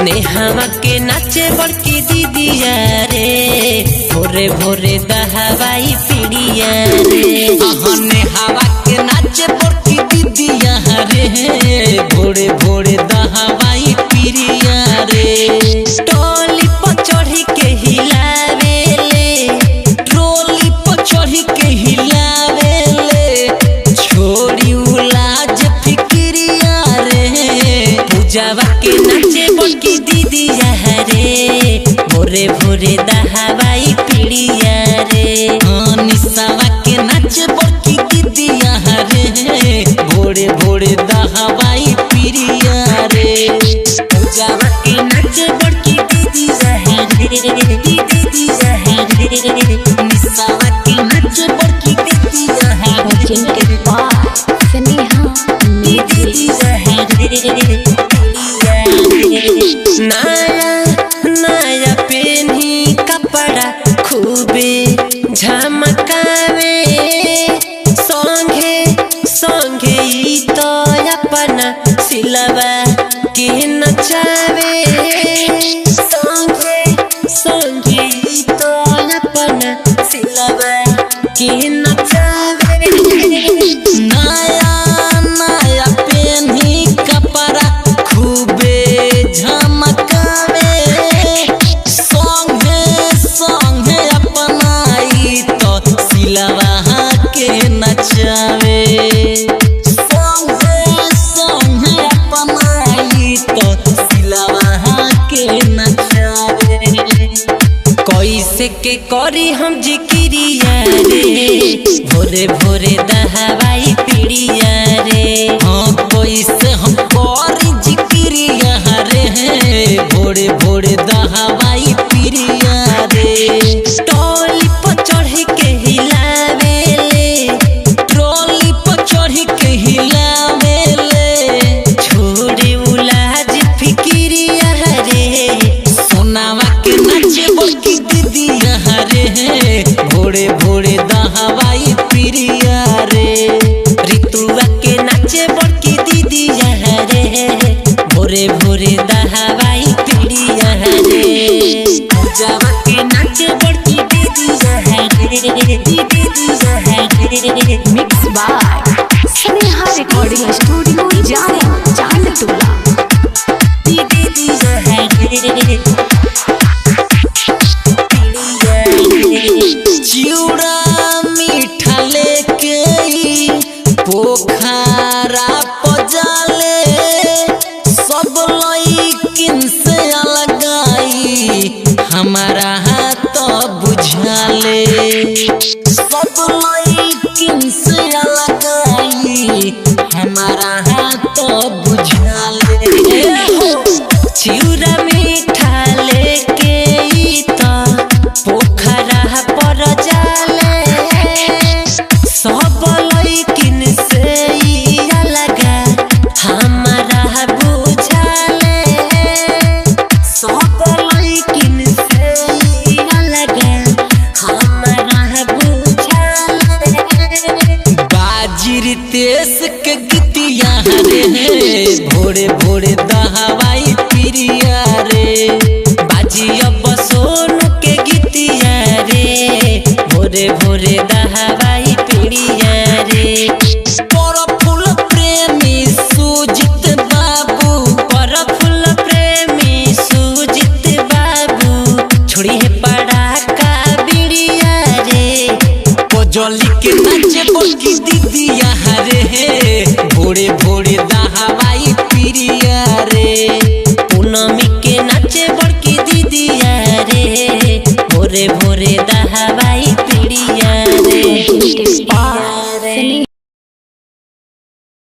नेहावा के नाचे बड़की दीदिया रे भोरे भोरे दहवाई पीड़िया रे। नेहावा के नाचे बड़की दीदिया रे भोरे भोरे दहवाई पीड़िया रे। टोली पर चढ़ी के हिलावेले, ट्रोली पर चढ़ी के हिलावेले, छोड़ी उलाज फिक्रिया रे। पूजावा के नाचे बड़की दीदिया रे भोरे भोरे दहवाई पीड़िया रे। निशावा के नाचे बड़की दीदिया रे भोरे भोरे दहवाई पीड़िया रे। पूजावा के नाचे बड़की दीदिया रे दीदिया रे। निशावा के नाचे बड़की दीदिया रे नया नया पेन्ही कपड़ा खूबे झमकावे, संगे संगे ई तो अपना सिलवा के नचावे। संगे संगे ई तो अपना सिलवा के नचावे। नया नया पेन्ही कपड़ा खूबे झमकावे, संगे संगे अपनाई तो सिलवा के नचावे। संगे संगे अपनाई तो सिलवा के नचावे। कैसे के करी हम जिक्रिया रे भोरे भोरे दहवाई पीड़िया रे। कैसे हम करी जिक्रिया रे भोरे भोरे दहवाई पीड़िया रे। टोली पर चढ़ी के हिलावेले, ट्रोली पर चढ़ी के हिलावेले, छोड़ी उलाज फिक्रिया रे। सोनावा के नाचे बड़की दीदिया रे भोरे भोरे दहवाई पीड़िया रे। ऋतुआ के नाचे बड़की दीदिया रे भोरे भोरे दहवाई पीड़िया रे। पूजावा के नाचे बड़की दीदिया रे दीदिया रे। Mix by Sneha recording studio Chandtola. दीदिया रे चिउड़ा मीठा लेके पोखरा पजाले, सब लइकिन से अलगाई हमारा हाथ बुझाले। सब लइकिन से अलगाई हमारा हाथ बुझाले। चिउरा मीठा लेके ई तो पोखरा पर जाले, सब लइकिन से ई अलगा हमारा बुझाले। सब लइकिन से ई अलगा हमारा बुझाले। बाजी तेस के गीतिया रे भोरे भोरे दहवाई पीड़िया रे। बाजी अब सोनू के गीतिया रे भोरे भोरे दहवाई पीड़िया रे। परफुल प्रेमी सुजित बाबू, परफुल प्रेमी सुजित बाबू, छोड़ी है पड़ाका बिड़िया रे। कोजली के नाचे बड़की